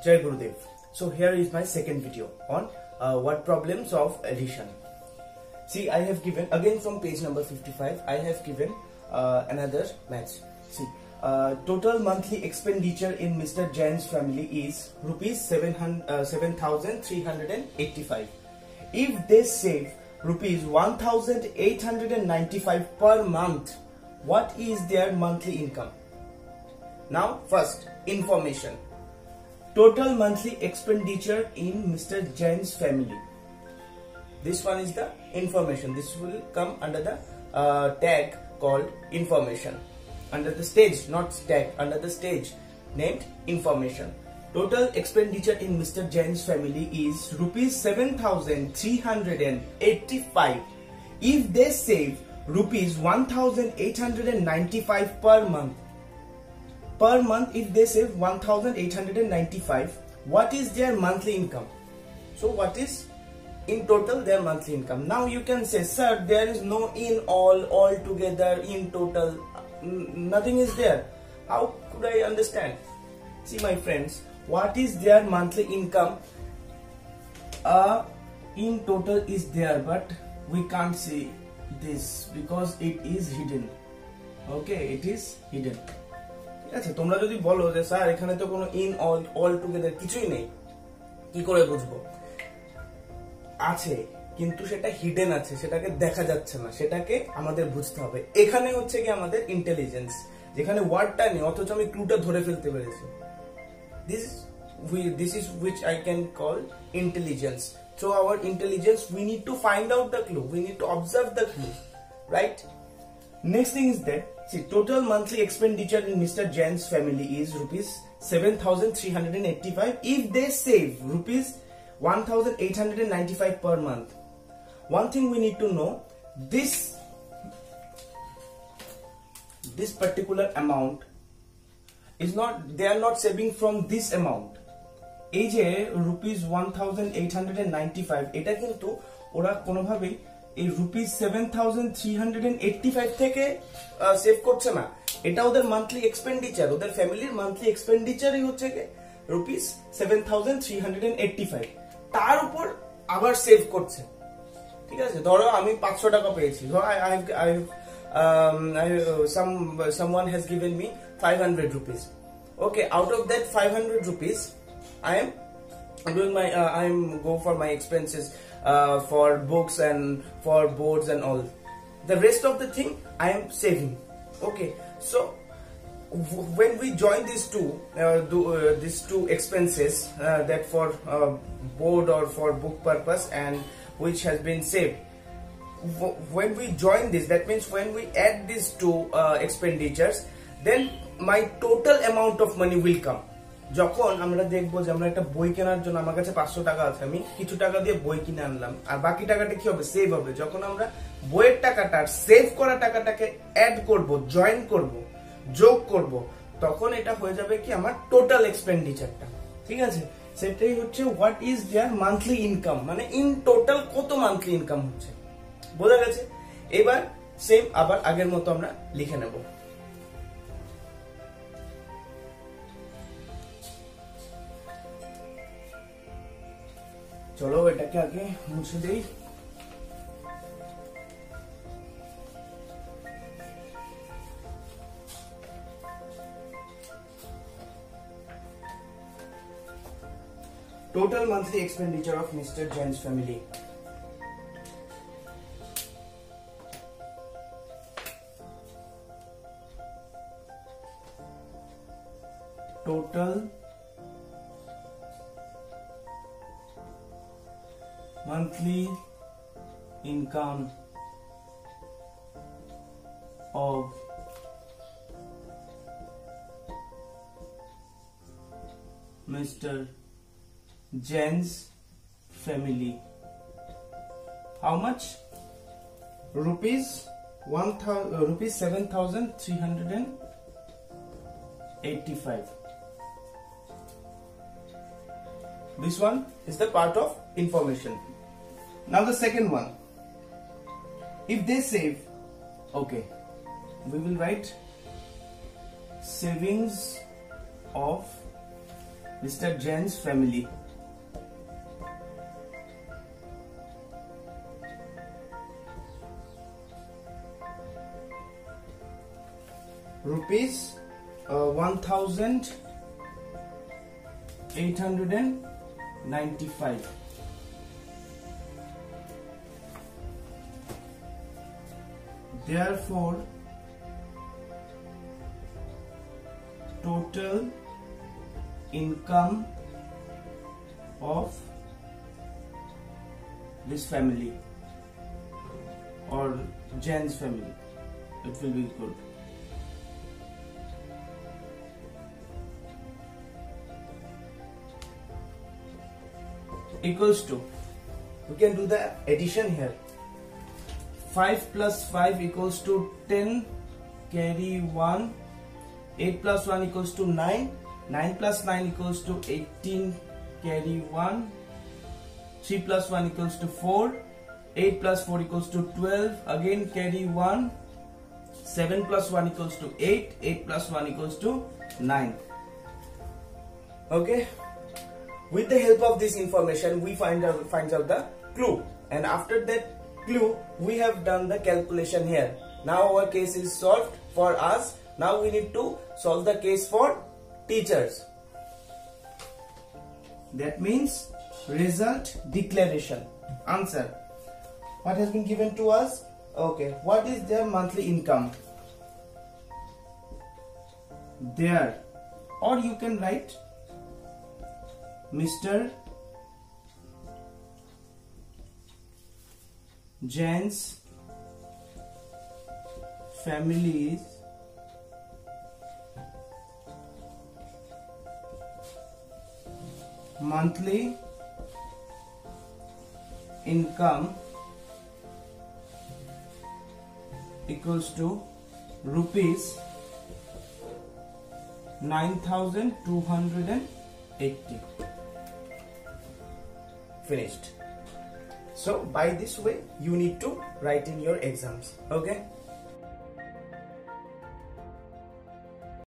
Jai Gurudev. So here is my second video on what problems of addition. See, I have given again from page number 55. I have given another match. See, total monthly expenditure in Mr. Jain's family is rupees 7,385. If they save rupees 1,895 per month, what is their monthly income? Now, first, information. Total monthly expenditure in Mr. Jain's family. This one is the information. This will come under the tag called information. Under the stage, not tag, under the stage named information. Total expenditure in Mr. Jain's family is rupees 7,385. If they save rupees 1,895 per month. Per month, if they save 1,895, what is their monthly income? So what is in total their monthly income? Now you can say, sir, there is no in all together, in total, nothing is there. How could I understand? See, my friends, what is their monthly income? In total is there, but we can't see this because it is hidden. Okay, it is hidden. আচ্ছা, তোমরা যদি বলো যে sir এখানে তো কোনো in all together কিছুই নেই, কি করে বুঝবো? আছে, কিন্তু সেটা হিডেন আছে, সেটাকে দেখা যাচ্ছে না, সেটাকে আমাদের বুঝতে হবে। এখানে হচ্ছে কি আমাদের ইন্টেলিজেন্স, যেখানে ওয়ার্ডটা নেই অথচ আমি ক্লুটা ধরে ফেলতে পেরেছি। This is which I can call intelligence. Through our intelligence, we need to find out the clue. We need to observe the clue, right? Next thing is that, see, total monthly expenditure in Mr. Jain's family is rupees 7,385. If they save rupees 1,895 per month. One thing we need to know, this particular amount is not, they are not saving from this amount. এই যে rupees 1,895, এটা কিন্তু ওরা কোনোভাবেই এই rupees 7,385 থেকে save করছে না। এটা ওদের মান্থলি এক্সপেন্ডিচার, ওদের ফ্যামিলির মান্থলি এক্সপেন্ডিচারই হচ্ছে rupees 7,385, তার উপর আবার সেভ করছে। ঠিক আছে, ধরো আমি 500 টাকা পেয়েছি, ধরো someone has given me 500 rupees. Okay, out of that 500 rupees, I am doing my I am go for my expenses for books and for boards and all. The rest of the thing I am saving. Okay, so when we join these two expenses, that for board or for book purpose and which has been saved, when we join this, that means when we add these two expenditures, then my total amount of money will come. যখন আমরা দেখবো যে আমরা একটা বই কেনার জন্য আমার কাছে 500 টাকা আছে, আমি কিছু টাকা দিয়ে বই কিনে আনলাম, আর বাকি টাকাটা কি হবে? সেভ হবে। যখন আমরা বইয়ের টাকাটা সেভ করা টাকাটাকে অ্যাড করব, জয়েন করব, যোগ করব, তখন এটা হয়ে যাবে কি আমার টোটাল এক্সপেন্ডিচারটা। ঠিক আছে, সেটাই হচ্ছে what is their monthly income, মানে ইন টোটাল কত মান্থলি ইনকাম হচ্ছে। বোঝা গেছে? এবার সেম আবার আগের মতো আমরা লিখে নেব। চলো এটাকে আগে মুছে দেই। Total monthly expenditure of Mr. Jain's family. Total monthly income of Mr. Jain's family. How much? Rupees 7,385. This one is the part of information. Now the second one. If they save, okay, we will write savings of Mr. Jain's family. Rupees 1,895. Therefore, total income of this family or Jain's family, it will be good. Equals to, we can do the addition here. 5 plus 5 equals to 10, carry 1. 8 plus 1 equals to 9. 9 plus 9 equals to 18, carry 1. 3 plus 1 equals to 4. 8 plus 4 equals to 12, again carry 1. 7 plus 1 equals to 8. 8 plus 1 equals to 9. Okay. With the help of this information, we finds out the clue, and after that clue, we have done the calculation here. Now our case is solved for us. Now we need to solve the case for teachers. That means result declaration. Answer. What has been given to us? Okay. What is their monthly income? There. Or you can write Mr. Jain's family's monthly income equals to rupees 9,280. Finished. So by this way you need to write in your exams. Okay.